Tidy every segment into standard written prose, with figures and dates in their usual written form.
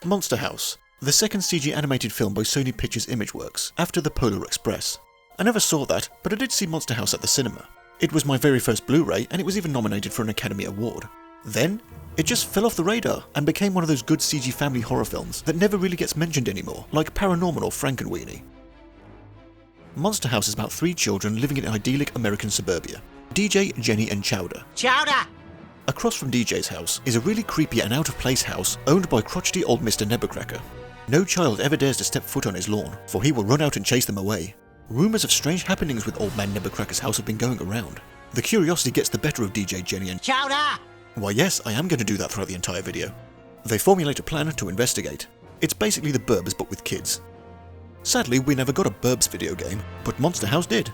Monster House, the second CG animated film by Sony Pictures Imageworks, after The Polar Express. I never saw that, but I did see Monster House at the cinema. It was my very first Blu-ray, and it was even nominated for an Academy Award. Then, it just fell off the radar, and became one of those good CG family horror films that never really gets mentioned anymore, like Paranormal or Frankenweenie. Monster House is about 3 children living in idyllic American suburbia. DJ, Jenny and Chowder. Chowder! Across from DJ's house is a really creepy and out-of-place house owned by crotchety old Mr. Nebbercracker. No child ever dares to step foot on his lawn, for he will run out and chase them away. Rumours of strange happenings with old man Nebbercracker's house have been going around. The curiosity gets the better of DJ, Jenny and Chowder! Why yes, I am going to do that throughout the entire video. They formulate a plan to investigate. It's basically the Burbs but with kids. Sadly, we never got a Burbs video game, but Monster House did.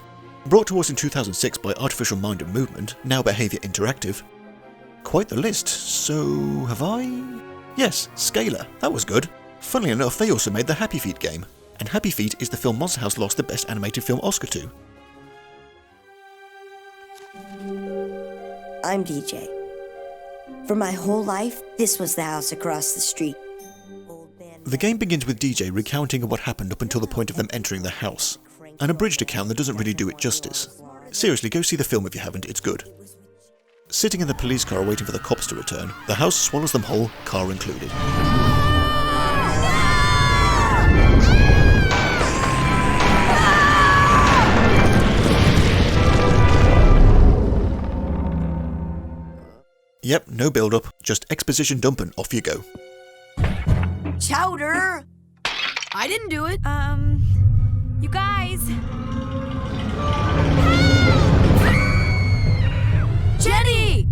Brought to us in 2006 by Artificial Mind and Movement, now Behaviour Interactive. Quite the list, so have I? Yes, Scalar, that was good. Funnily enough, they also made the Happy Feet game, and Happy Feet is the film Monster House lost the Best Animated Film Oscar to. I'm DJ. For my whole life, this was the house across the street. The game begins with DJ recounting what happened up until the point of them entering the house. An abridged account that doesn't really do it justice. Seriously, go see the film if you haven't, it's good. Sitting in the police car waiting for the cops to return, the house swallows them whole, car included. Yep, no build-up, just exposition dump and off you go. Chowder! I didn't do it. You guys. Jenny!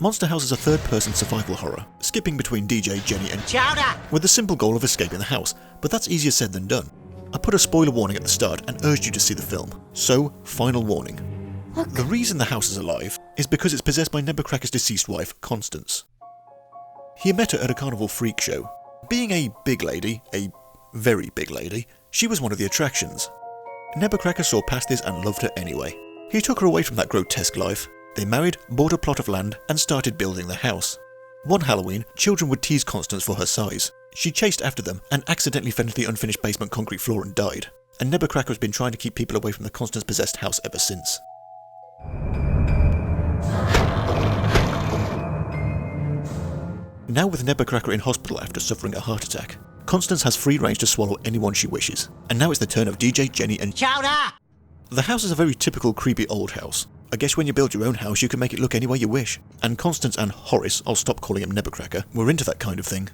Monster House is a third-person survival horror, skipping between DJ, Jenny and Chowder! with the simple goal of escaping the house, but that's easier said than done. I put a spoiler warning at the start and urged you to see the film, so final warning. Look. The reason the house is alive is because it's possessed by Nebbercracker's deceased wife, Constance. He met her at a carnival freak show. Being a big lady, a very big lady, she was one of the attractions. Nebbercracker saw past this and loved her anyway. He took her away from that grotesque life. They married, bought a plot of land, and started building the house. One Halloween, children would tease Constance for her size. She chased after them and accidentally fell into the unfinished basement concrete floor and died. And Nebbercracker has been trying to keep people away from the Constance-possessed house ever since. Now with Nebbercracker in hospital after suffering a heart attack, Constance has free range to swallow anyone she wishes. And now it's the turn of DJ, Jenny and Chowder! The house is a very typical creepy old house. I guess when you build your own house you can make it look any way you wish. And Constance and Horace, I'll stop calling him Nebbercracker, were into that kind of thing.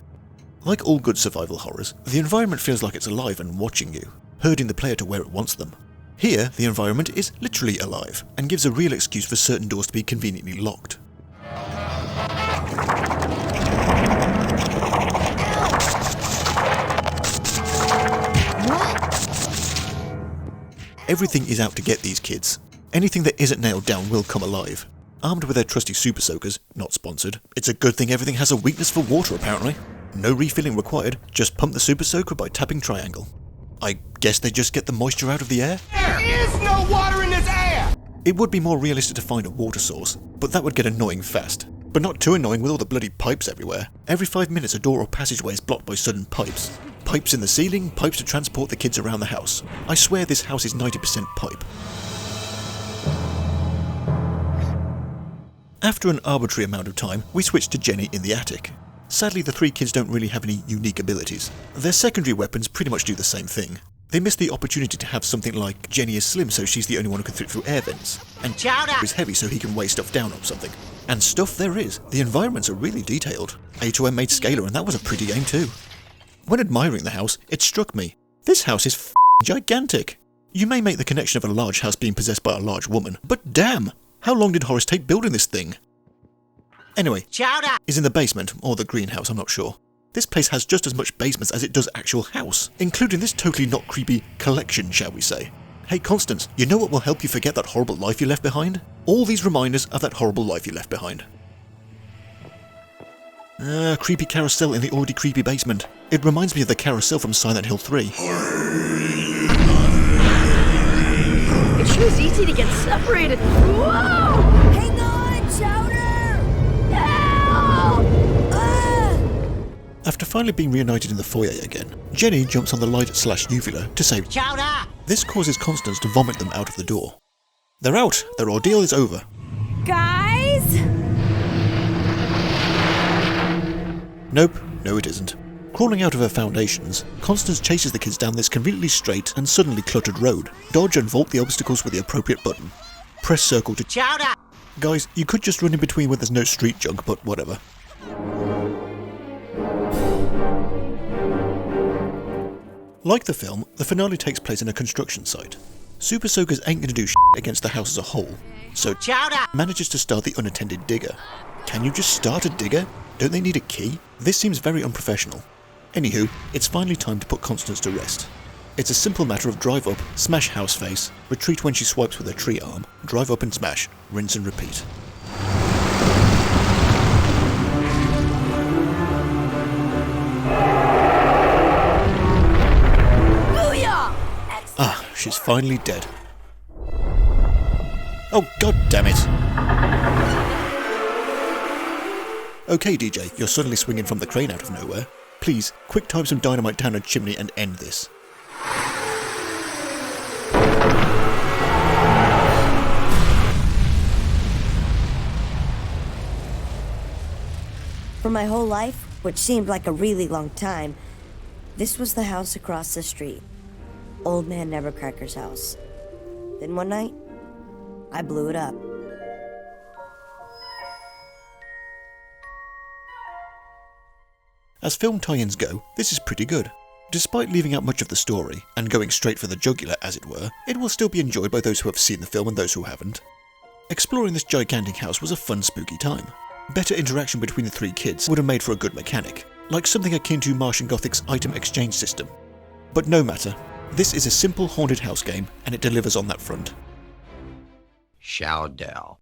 Like all good survival horrors, the environment feels like it's alive and watching you, herding the player to where it wants them. Here, the environment is literally alive, and gives a real excuse for certain doors to be conveniently locked. Everything is out to get these kids. Anything that isn't nailed down will come alive. Armed with their trusty super soakers, not sponsored, it's a good thing everything has a weakness for water apparently. No refilling required, just pump the super soaker by tapping triangle. I guess they just get the moisture out of the air? There is no water in this air! It would be more realistic to find a water source, but that would get annoying fast. But not too annoying with all the bloody pipes everywhere. Every 5 minutes a door or passageway is blocked by sudden pipes. Pipes in the ceiling, pipes to transport the kids around the house. I swear this house is 90% pipe. After an arbitrary amount of time, we switch to Jenny in the attic. Sadly, the 3 kids don't really have any unique abilities. Their secondary weapons pretty much do the same thing. They miss the opportunity to have something like Jenny is slim so she's the only one who can fit through air vents, and Chowder is heavy so he can weigh stuff down on something. And stuff there is. The environments are really detailed. A2M made Scalar and that was a pretty game too. When admiring the house, it struck me. This house is gigantic. You may make the connection of a large house being possessed by a large woman, but damn! How long did Horace take building this thing? Anyway, Chowder is in the basement, or the greenhouse, I'm not sure. This place has just as much basements as it does actual house, including this totally not creepy collection, shall we say. Hey Constance, you know what will help you forget that horrible life you left behind? All these reminders of that horrible life you left behind. Creepy carousel in the already creepy basement. It reminds me of the carousel from Silent Hill 3. It sure is easy to get separated. Whoa! Hang on, Chowder! Help! After finally being reunited in the foyer again, Jenny jumps on the light/uvula to save Chowder! This causes Constance to vomit them out of the door. They're out! Their ordeal is over. Guys? Nope, no it isn't. Crawling out of her foundations, Constance chases the kids down this conveniently straight and suddenly cluttered road. Dodge and vault the obstacles with the appropriate button. Press circle to Chowder! Guys, you could just run in between where there's no street junk, but whatever. Like the film, the finale takes place in a construction site. Super Soakers ain't gonna do shit against the house as a whole, so Chowder! manages to start the unattended digger. Can you just start a digger? Don't they need a key? This seems very unprofessional. Anywho, it's finally time to put Constance to rest. It's a simple matter of drive up, smash house face, retreat when she swipes with her tree arm, drive up and smash, rinse and repeat. Booyah! Ah, she's finally dead. Oh, god damn it! Okay, DJ, you're suddenly swinging from the crane out of nowhere. Please, quick time some dynamite down a chimney and end this. For my whole life, which seemed like a really long time, this was the house across the street. Old Man Nevercracker's house. Then one night, I blew it up. As film tie-ins go, this is pretty good. Despite leaving out much of the story, and going straight for the jugular as it were, it will still be enjoyed by those who have seen the film and those who haven't. Exploring this gigantic house was a fun spooky time. Better interaction between the three kids would have made for a good mechanic, like something akin to Martian Gothic's item exchange system. But no matter, this is a simple haunted house game and it delivers on that front. Chowder.